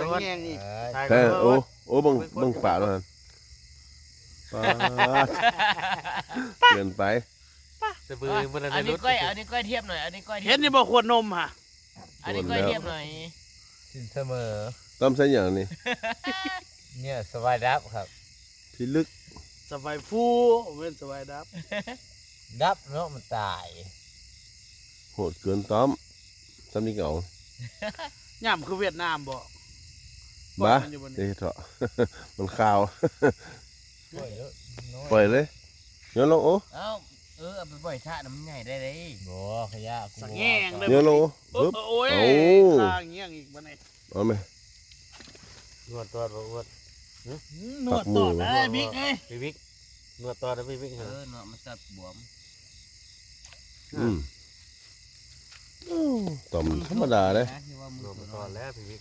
สังแยงอีก แค่โอ้บังป่าแล้วนั่นปาเกินไป จะบืนบน อันนี้ก้อยเทียบหน่อยอันนี้ก้อยเที เห็ ย น บ นี่บ่ขวดนมฮะ อันนี้ก้อยเทียบหน่อย สินเสมอ ต้มเส้นอย่างนี้ เนี่ยสบายดับครับ พี่ลึก สบายฟูเว้นสบายดับ ดับเนาะมันตาย โหดเกินต้อมซ้ำนี่เก่า ย่ำคือเวียดนามบ่ บ้า มันอยู่บนนี้ เดี๋ยวเถอะ มันข่าว ปล่อยแล้วน้อย ปล่อยเลยย้อนลงโอ้ เอ้าเอาไปปล่อยท่าน้ำใหญ่ได้เลย บ่ขยะกู สังแยงเลย ย้อนลง โอ้ ปึ๊บ โอ้ย โอ้ ข้างเงี้ยงอีกบ่นี่ เอาไหม นวดตัวบ่นวด นวดตอดเอ้ยบิ๊กเอ้ย พี่บิ๊กนวดตัวนะพี่บิ๊ก เนาะมันจะบวม อืมต้มธรรมดาเลย ที่ว่ามื น อ วดตัวแล้วพี่บิ๊ก